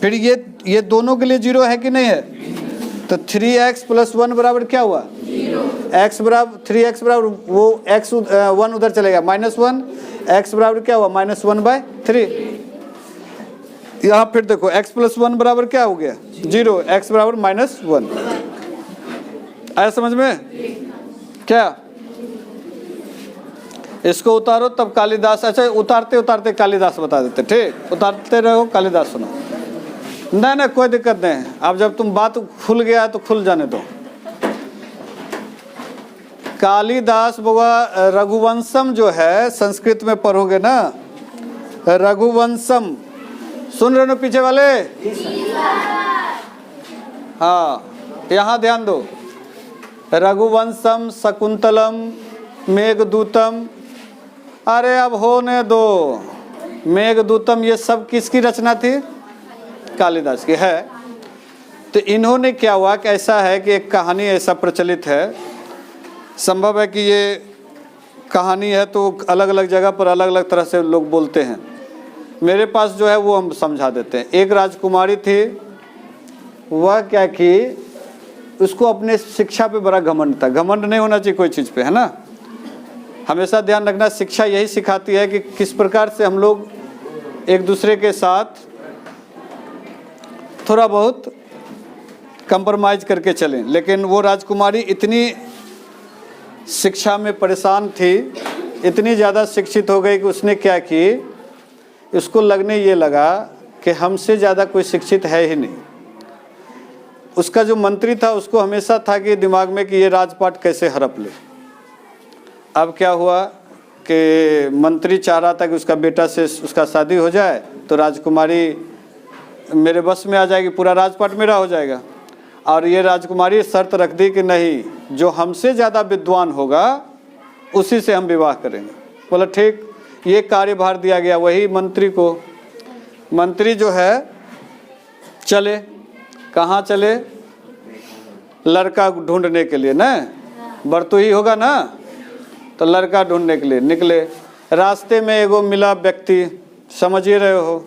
फिर ये दोनों के लिए 0 है कि नहीं है, तो 3x प्लस 1 बराबर क्या हुआ x बराबर 3x बराबर वो x 1 उधर चलेगा -1, x बराबर क्या हुआ -1/3। यहाँ फिर देखो x प्लस 1 बराबर क्या हो गया 0, x बराबर -1। आया समझ में क्या, इसको उतारो तब कालिदास, अच्छा उतारते उतारते कालिदास बता देते, ठीक, उतारते रहो कालिदास सुनो, नहीं कोई दिक्कत नहीं। अब जब तुम बात खुल गया तो खुल जाने दो। कालिदास बाबा रघुवंशम जो है संस्कृत में पढ़ोगे ना, रघुवंशम सुन रहे हो पीछे वाले, हाँ यहाँ ध्यान दो, रघुवंशम शकुंतलम मेघदूतम, अरे अब होने दो, मेघदूतम ये सब किसकी रचना थी, कालिदास की है। तो इन्होंने क्या हुआ कि ऐसा है कि एक कहानी ऐसा प्रचलित है, संभव है कि ये कहानी है तो अलग अलग जगह पर अलग अलग तरह से लोग बोलते हैं, मेरे पास जो है वो हम समझा देते हैं। एक राजकुमारी थी, वह क्या की, उसको अपने शिक्षा पे बड़ा घमंड था। घमंड नहीं होना चाहिए कोई चीज़ पे, है ना, हमेशा ध्यान रखना, शिक्षा यही सिखाती है कि किस प्रकार से हम लोग एक दूसरे के साथ थोड़ा बहुत कंप्रोमाइज करके चलें। लेकिन वो राजकुमारी इतनी शिक्षा में परेशान थी, इतनी ज़्यादा शिक्षित हो गई कि उसने क्या की, उसको लगने ये लगा कि हमसे ज़्यादा कोई शिक्षित है ही नहीं। उसका जो मंत्री था उसको हमेशा था कि दिमाग में कि ये राजपाट कैसे हड़प ले। अब क्या हुआ कि मंत्री चाह रहा था कि उसका बेटा से उसका शादी हो जाए तो राजकुमारी मेरे बस में आ जाएगी, पूरा राजपाट मेरा हो जाएगा। और ये राजकुमारी शर्त रख दी कि नहीं, जो हमसे ज़्यादा विद्वान होगा उसी से हम विवाह करेंगे। बोला ठीक, ये कार्यभार दिया गया वही मंत्री को। मंत्री जो है चले, कहाँ चले, लड़का ढूंढने के लिए ना, बरतुही होगा ना, तो लड़का ढूंढने के लिए निकले। रास्ते में एगो मिला व्यक्ति, समझ ही रहे हो,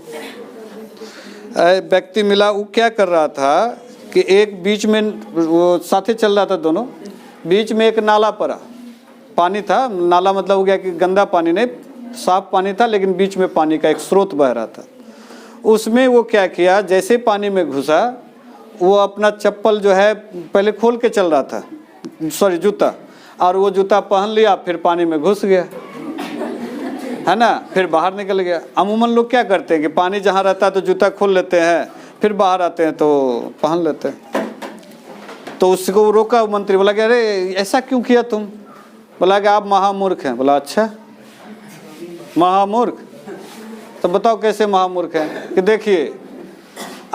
व्यक्ति मिला, वो क्या कर रहा था कि एक बीच में वो साथे चल रहा था दोनों, बीच में एक नाला पड़ा, पानी था, नाला मतलब हो गया कि गंदा पानी नहीं, साफ पानी था, लेकिन बीच में पानी का एक स्रोत बह रहा था। उसमें वो क्या किया, जैसे पानी में घुसा वो अपना चप्पल जो है पहले खोल के चल रहा था, सॉरी जूता, और वो जूता पहन लिया, फिर पानी में घुस गया, है ना, फिर बाहर निकल गया। अमूमन लोग क्या करते हैं कि पानी जहाँ रहता है तो जूता खोल लेते हैं, फिर बाहर आते हैं तो पहन लेते हैं। तो उसको रोका मंत्री, बोला कि अरे ऐसा क्यों किया तुम? बोला कि आप महामूर्ख हैं। बोला अच्छा महामूर्ख, तो बताओ कैसे महामूर्ख हैं? कि देखिए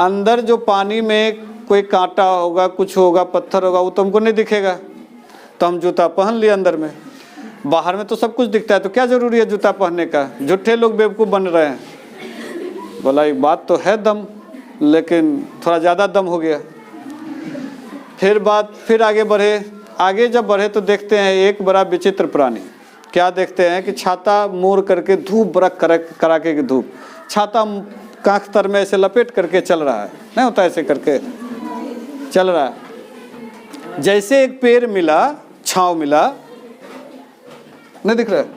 अंदर जो पानी में कोई कांटा होगा, कुछ होगा, पत्थर होगा, वो तो हमको नहीं दिखेगा, तो हम जूता पहन लिए अंदर में। बाहर में तो सब कुछ दिखता है, तो क्या जरूरी है जूता पहनने का? झूठे लोग बेवकूफ़ बन रहे हैं। बोला एक बात तो है दम, लेकिन थोड़ा ज़्यादा दम हो गया। फिर आगे बढ़े, आगे जब बढ़े तो देखते हैं एक बड़ा विचित्र प्राणी। क्या देखते हैं कि छाता मोड़ करके, धूप बड़ा कड़ाके की धूप, छाता कांख तर में ऐसे लपेट करके चल रहा है, नहीं होता ऐसे करके चल रहा है। जैसे एक पेड़ मिला, छांव मिला, नहीं दिख रहा है,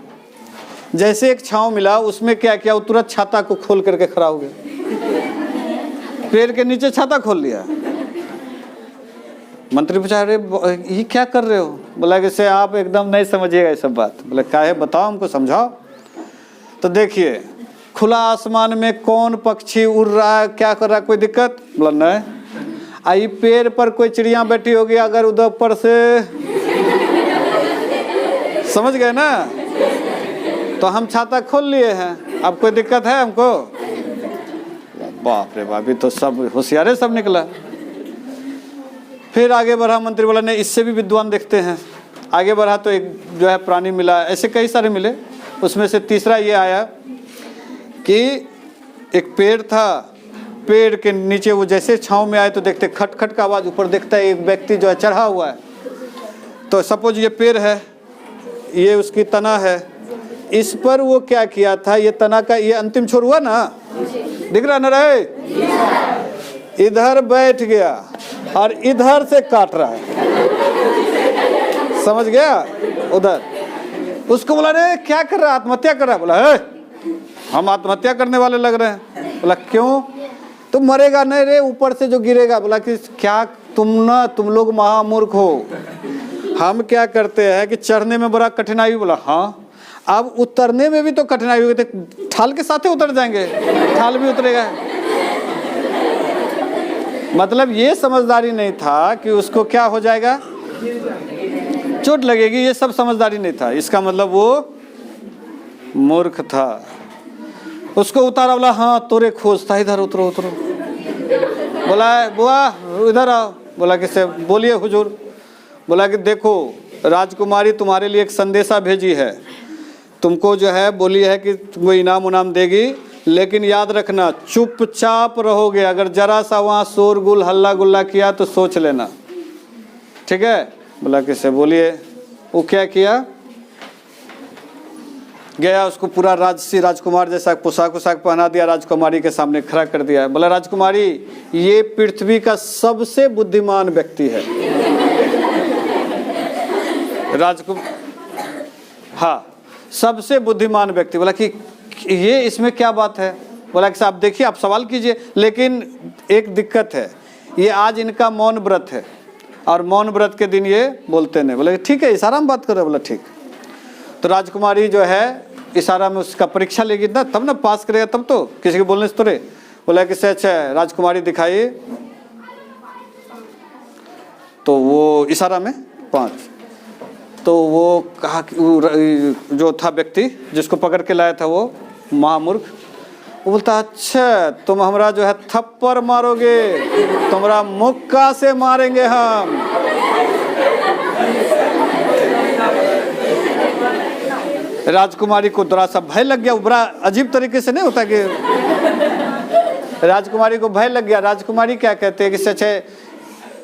जैसे एक छांव मिला, उसमें क्या किया, वो तुरंत छाता को खोल करके खड़ा हो गया, पेड़ के नीचे छाता खोल लिया। मंत्री पूछा अरे ये क्या कर रहे हो? बोला कि से आप एकदम नहीं समझिएगा ये सब बात। बोले क्या है बताओ, हमको समझाओ। तो देखिए खुला आसमान में कौन पक्षी उड़ रहा है, क्या कर रहा है, कोई दिक्कत? बोला नहीं। आई पेड़ पर कोई चिड़िया बैठी होगी, अगर उधर ऊपर से, समझ गए ना, तो हम छाता खोल लिए हैं, अब कोई दिक्कत है हमको? बाप रे बाप, तो सब होशियारे सब निकला। फिर आगे बढ़ा मंत्री, बोला नहीं इससे भी विद्वान देखते हैं। आगे बढ़ा तो एक जो है प्राणी मिला, ऐसे कई सारे मिले। उसमें से तीसरा ये आया कि एक पेड़ था, पेड़ के नीचे वो जैसे छांव में आए तो देखते खट खट का आवाज़, ऊपर देखता है एक व्यक्ति जो है चढ़ा हुआ है। तो सपोज ये पेड़ है, ये उसकी तना है, इस पर वो क्या किया था, ये तना का ये अंतिम छोर हुआ ना, दिख रहा ना रहे, इधर बैठ गया और इधर से काट रहा है, समझ गया? उधर उसको बोला रे क्या कर रहा है, आत्महत्या कर रहा है? बोला है हम आत्महत्या करने वाले लग रहे हैं। बोला क्यों? तुम मरेगा नहीं रे, ऊपर से जो गिरेगा। बोला कि क्या तुम लोग महामूर्ख हो, हम क्या करते हैं कि चढ़ने में बड़ा कठिनाई। बोला हाँ, अब उतरने में भी तो कठिनाई होगी, तो ठाल के साथ ही उतर जाएंगे, ठाल भी उतरेगा। मतलब ये समझदारी नहीं था कि उसको क्या हो जाएगा, चोट लगेगी, ये सब समझदारी नहीं था। इसका मतलब वो मूर्ख था। उसको उतारा, बोला हाँ तोरे खोज था, इधर उतरो उतरो। बोला बुआ इधर आओ। बोला किससे? बोलिए हुजूर। बोला कि देखो राजकुमारी तुम्हारे लिए एक संदेशा भेजी है, तुमको जो है बोली है कि तुमको इनाम उनाम देगी, लेकिन याद रखना चुपचाप रहोगे, अगर जरा सा वहाँ शोरगुल हल्ला गुल्ला किया तो सोच लेना, ठीक है? बोला किससे? बोलिए। वो क्या किया, गया उसको पूरा राजसी राजकुमार जैसा पोशाक उशाक पहना दिया, राजकुमारी के सामने खड़ा कर दिया। बोला राजकुमारी ये पृथ्वी का सबसे बुद्धिमान व्यक्ति है। हाँ सबसे बुद्धिमान व्यक्ति। बोला कि ये इसमें क्या बात है? बोला कि साहब देखिए आप सवाल कीजिए, लेकिन एक दिक्कत है, ये आज इनका मौन व्रत है और मौन व्रत के दिन ये बोलते नहीं। बोले ठीक है इशारा में बात करो। बोला ठीक। तो राजकुमारी जो है इशारा में उसका परीक्षा लेगी ना, तब ना पास करेगा, तब तो किसी के बोलने से तो रे। बोला कि से अच्छा है राजकुमारी दिखाइए। तो वो इशारा में 5। तो वो कहा कि जो था व्यक्ति जिसको पकड़ के लाया था वो महामूर्ख, वो बोलता अच्छा तुम हमरा जो है थप्पड़ मारोगे, तुम्हारा मुक्का से मारेंगे हम। राजकुमारी को थोड़ा सा भय लग गया, बड़ा अजीब तरीके से नहीं होता कि राजकुमारी को भय लग गया। राजकुमारी क्या कहते हैं कि सच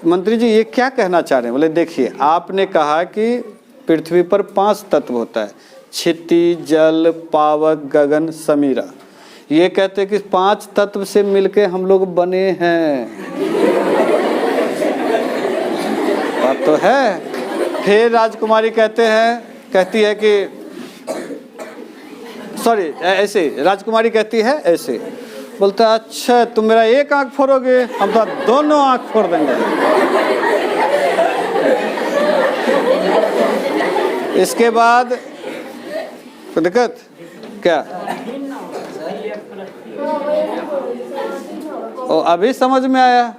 मंत्री जी ये क्या कहना चाह रहे हैं? बोले देखिए आपने कहा कि पृथ्वी पर 5 तत्व होता है, क्षिति, जल, पावक, गगन, समीरा। ये कहते हैं कि 5 तत्व से मिलके हम लोग बने हैं। बात तो है। फिर राजकुमारी कहती है कि सॉरी ऐसे, राजकुमारी कहती है ऐसे, बोलता है अच्छा तुम मेरा एक आंख फोड़ोगे, हम तो दोनों आंख फोड़ देंगे। इसके बाद कोई दिक्कत क्या? ओ अभी समझ में आया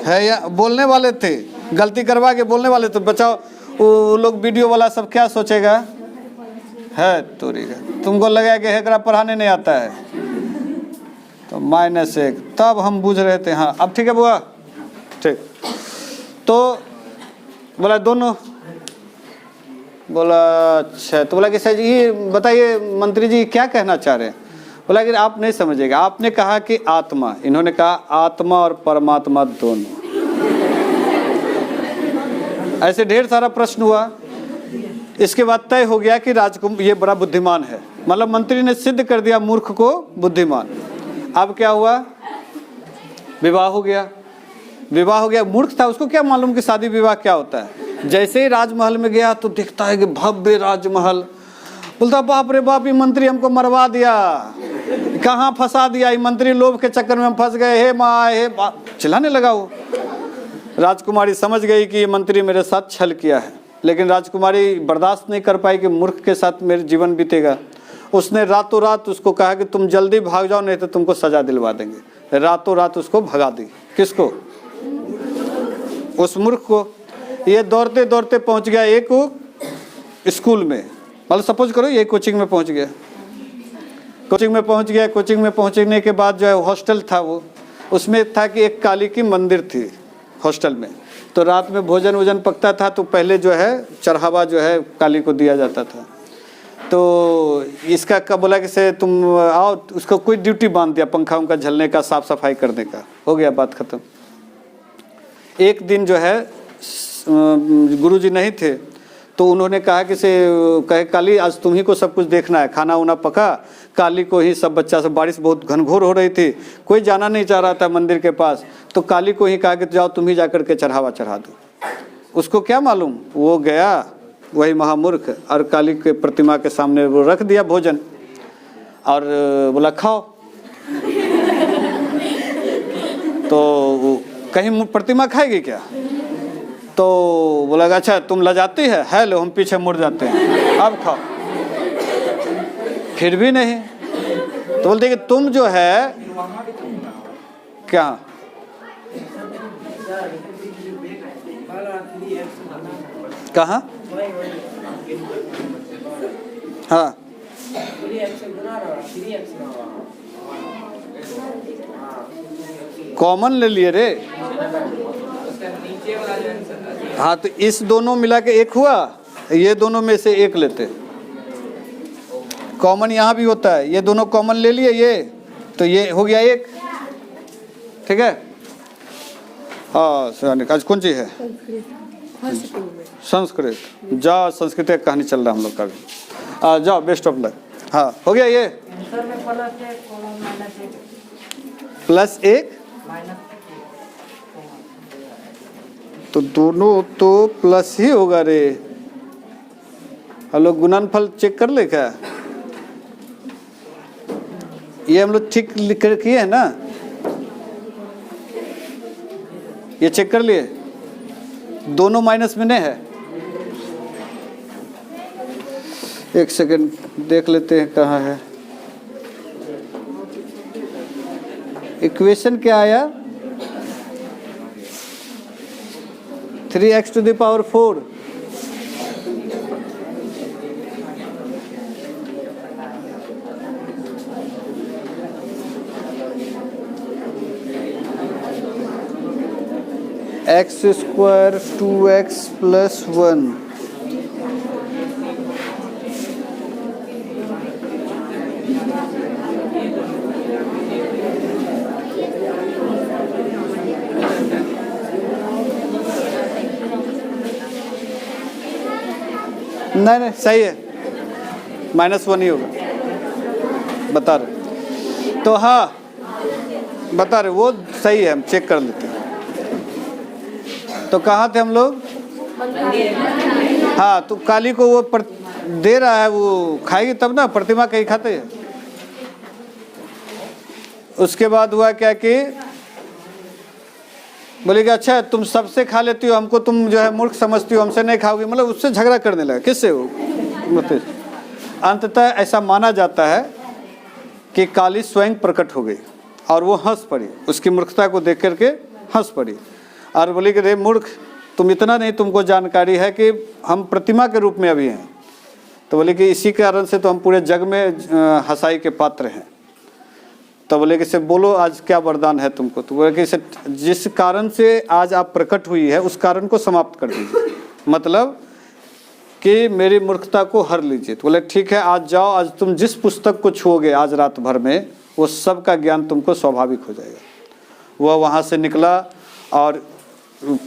है, या बोलने वाले थे, गलती करवा के बोलने वाले थे। बचाओ वो लोग वीडियो वाला सब क्या सोचेगा, है तोरी का तुमको लगा कि एकरा पढ़ाने नहीं आता है तो -1, तब हम बूझ रहे थे। हाँ अब ठीक है बुआ, ठीक। तो बोला दोनों, बोला अच्छा, तो बोला कि सर ये बताइए मंत्री जी क्या कहना चाह रहे हैं? बोला कि आप नहीं समझेगा, आपने कहा कि आत्मा, इन्होंने कहा आत्मा और परमात्मा दोनों। ऐसे ढेर सारा प्रश्न हुआ। इसके बाद तय हो गया कि राजकुमार ये बड़ा बुद्धिमान है, मतलब मंत्री ने सिद्ध कर दिया मूर्ख को बुद्धिमान। अब क्या हुआ, विवाह हो गया। विवाह हो गया, मूर्ख था, उसको क्या मालूम कि शादी विवाह क्या होता है। जैसे ही राजमहल में गया तो देखता है कि भव्य राजमहल, बोलता बाप रे बाप, ये मंत्री हमको मरवा दिया, कहाँ फंसा दिया, ये मंत्री लोभ के चक्कर में हम फंस गए, हे माँ हे बाप, चिल्लाने लगा वो। राजकुमारी समझ गई कि ये मंत्री मेरे साथ छल किया है, लेकिन राजकुमारी बर्दाश्त नहीं कर पाई कि मूर्ख के साथ मेरे जीवन बीतेगा। उसने रातों रात उसको कहा कि तुम जल्दी भाग जाओ नहीं तो तुमको सजा दिलवा देंगे। रातों रात उसको भगा दी। किसको? उस मूर्ख को। ये दौड़ते दौड़ते पहुंच गया एक स्कूल में, मतलब सपोज करो ये कोचिंग में पहुंच गया। कोचिंग में पहुंच गया। कोचिंग में पहुंचने के बाद जो है हॉस्टल था वो, उसमें था कि एक काली की मंदिर थी हॉस्टल में। तो रात में भोजन वोजन पकता था तो पहले जो है चढ़ावा जो है काली को दिया जाता था। तो इसका कब बोला कि से तुम आओ, उसको कोई ड्यूटी बांध दिया, पंखा उनका झलने का, साफ सफाई करने का। हो गया बात खत्म। एक दिन जो है गुरुजी नहीं थे तो उन्होंने कहा कि से कहे काली आज तुम ही को सब कुछ देखना है, खाना वाना पका। काली को ही सब बच्चा सब, बारिश बहुत घनघोर हो रही थी, कोई जाना नहीं चाह रहा था मंदिर के पास, तो काली को ही कहा कि जाओ तुम ही जाकर के चढ़ावा चढ़ा दो। उसको क्या मालूम, वो गया वही महामूर्ख और काली के प्रतिमा के सामने वो रख दिया भोजन और बोला खाओ। तो कहीं प्रतिमा खाएगी क्या? तो बोला अच्छा तुम लजाती है लो, हम पीछे मुड़ जाते हैं, अब खाओ। फिर भी नहीं। तो बोलते कि तुम जो है क्या, कहाँ? हाँ कॉमन ले लिए रे। हाँ तो इस दोनों मिला के एक हुआ, ये दोनों में से एक लेते। कॉमन यहाँ भी होता है, ये दोनों कॉमन ले लिए ये, तो ये हो गया एक। ठीक है। हाँ आज कौन सी है? संस्कृत। जाओ संस्कृत का कहानी चल रहा है हम लोग का भी। जाओ बेस्ट ऑफ लक। हाँ हो गया ये +1 तो दोनों तो प्लस ही होगा रे। हम लोग गुणनफल चेक कर ले क्या? ये हम लोग ठीक लिख कर किए है ना, ये चेक कर लिए, दोनों माइनस में नहीं है। एक सेकंड देख लेते हैं कहाँ है इक्वेशन। क्या आया? 3x to the power 4। x² 2x + 1 नहीं सही है, -1 ही होगा बता रहे। तो हाँ बता रहे वो सही है, हम चेक कर लेते हैं। तो कहाँ थे हम लोग? हाँ, तो काली को वो दे रहा है, वो खाएगी तब ना, प्रतिमा कहीं खाते हैं। उसके बाद हुआ क्या कि बोलेगी अच्छा तुम सबसे खा लेती हो, हमको तुम जो है मूर्ख समझती हो, हमसे नहीं खाओगी, मतलब उससे झगड़ा करने लगा। किससे? वो अंततः ऐसा माना जाता है कि काली स्वयं प्रकट हो गई और वो हंस पड़ी, उसकी मूर्खता को देख करके हंस पड़ी और बोली कि रे मूर्ख, तुम इतना नहीं तुमको जानकारी है कि हम प्रतिमा के रूप में अभी हैं। तो बोले कि इसी कारण से तो हम पूरे जग में हंसाई के पात्र हैं। तो बोले कि से बोलो आज क्या वरदान है तुमको? तो बोले कि इसे जिस कारण से आज आप प्रकट हुई है उस कारण को समाप्त कर दीजिए, मतलब कि मेरी मूर्खता को हर लीजिए। तो बोले ठीक है, आज जाओ, आज तुम जिस पुस्तक को छुओगे आज रात भर में वो सब का ज्ञान तुमको स्वाभाविक हो जाएगा। वह वहाँ से निकला और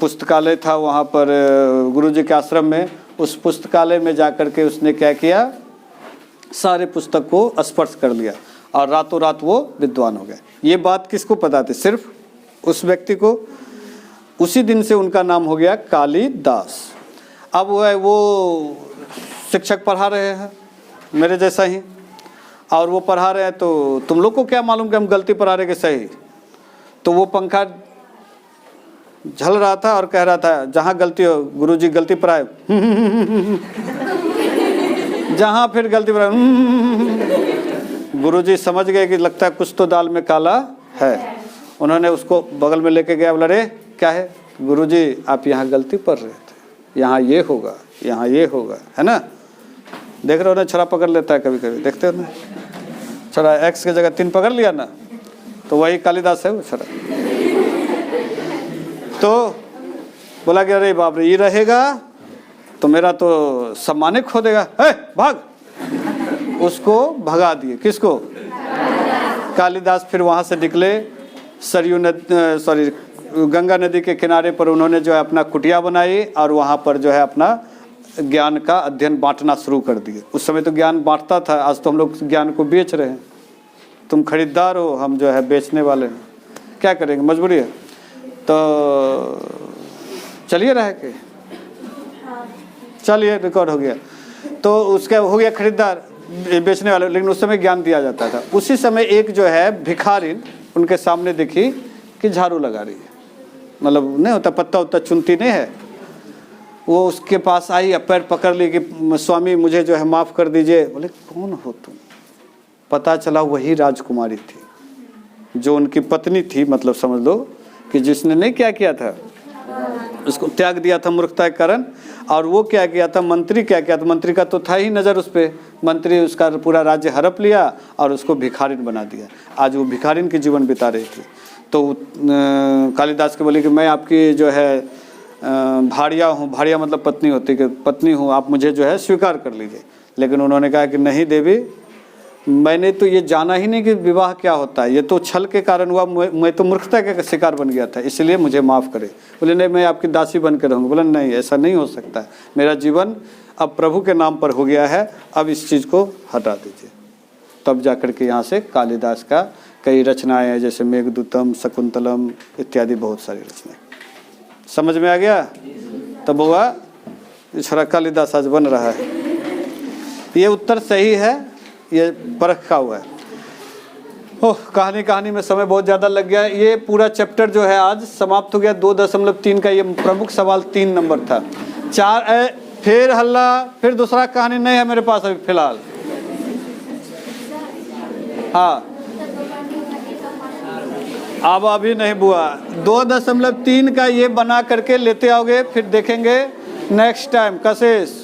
पुस्तकालय था वहाँ पर गुरुजी के आश्रम में, उस पुस्तकालय में जाकर के उसने क्या किया, सारे पुस्तक को स्पर्श कर लिया और रातों रात वो विद्वान हो गए। ये बात किसको पता थी? सिर्फ उस व्यक्ति को। उसी दिन से उनका नाम हो गया कालिदास। अब वो शिक्षक पढ़ा रहे हैं मेरे जैसा ही, और वो पढ़ा रहे हैं तो तुम लोग को क्या मालूम कि हम गलती पढ़ा रहे कि सही। तो वो पंखा झल रहा था और कह रहा था जहाँ गलती हो गुरुजी गलती पढ़ाए, जहाँ फिर गलती पढ़ाए। गुरुजी समझ गए कि लगता है कुछ तो दाल में काला है। उन्होंने उसको बगल में लेके गया, बोला रे क्या है? गुरुजी आप यहाँ गलती पढ़ रहे थे, यहाँ ये होगा, यहाँ ये होगा, है ना? देख रहे हो ना, छुरा पकड़ लेता है कभी कभी, देखते हो ना, छुरा एक्स की जगह 3 पकड़ लिया ना, तो वही कालिदास है वो छुरा। तो बोला कि अरे बाप रे, ये रहेगा तो मेरा तो सम्मान खो देगा, भाग। उसको भगा दिए। किसको? कालिदास। फिर वहाँ से निकले, सरयू नदी गंगा नदी के किनारे पर उन्होंने जो है अपना कुटिया बनाई और वहाँ पर जो है अपना ज्ञान का अध्ययन बांटना शुरू कर दिए। उस समय तो ज्ञान बांटता था, आज तो हम लोग ज्ञान को बेच रहे हैं। तुम खरीदार हो, हम जो है बेचने वाले हैं, क्या करेंगे, मजबूरी है। तो चलिए रह के, चलिए रिकॉर्ड हो गया। तो उसका हो गया खरीदार, बेचने वाले, लेकिन उस समय ज्ञान दिया जाता था। उसी समय एक जो है भिखारिन उनके सामने दिखी कि झाड़ू लगा रही है, मतलब नहीं होता पत्ता उत्ता चुनती नहीं है, वो उसके पास आई, पैर पकड़ ली कि स्वामी मुझे जो है माफ़ कर दीजिए। बोले कौन हो तुम? पता चला वही राजकुमारी थी जो उनकी पत्नी थी, मतलब समझ लो कि जिसने नहीं क्या किया था, उसको त्याग दिया था मूर्खता के कारण। और वो क्या किया था, मंत्री क्या किया था, मंत्री का तो था ही नज़र उस पर, मंत्री उसका पूरा राज्य हड़प लिया और उसको भिखारिन बना दिया। आज वो भिखारिन की जीवन बिता रही थी। तो कालिदास के बोले कि मैं आपकी जो है भाड़िया हूँ, भाड़िया मतलब पत्नी होती, कि पत्नी हूँ, आप मुझे जो है स्वीकार कर लीजिए। लेकिन उन्होंने कहा कि नहीं देवी, मैंने तो ये जाना ही नहीं कि विवाह क्या होता है, ये तो छल के कारण हुआ, मैं तो मूर्खता का शिकार बन गया था, इसलिए मुझे माफ़ करे। बोले नहीं, मैं आपकी दासी बन के रहूँगी। बोले नहीं, ऐसा नहीं हो सकता है, मेरा जीवन अब प्रभु के नाम पर हो गया है, अब इस चीज़ को हटा दीजिए। तब जाकर के यहाँ से कालिदास का कई रचनाएँ हैं, जैसे मेघदूतम, शकुंतलम इत्यादि बहुत सारी रचनाएँ। समझ में आ गया? तब हुआ छोरा कालिदास आज बन रहा है। ये उत्तर सही है, ये परखा हुआ है। ओह, कहानी में समय बहुत ज़्यादा लग गया। ये पूरा चैप्टर जो है आज समाप्त हो गया। 2.3 का ये प्रमुख सवाल 3 नंबर था। 4 फिर हल्ला, फिर दूसरा कहानी नहीं है मेरे पास अभी फिलहाल। हाँ, अब अभी नहीं बुआ। 2.3 का ये बना करके लेते आओगे, फिर देखेंगे नेक्स्ट टाइम। कशिश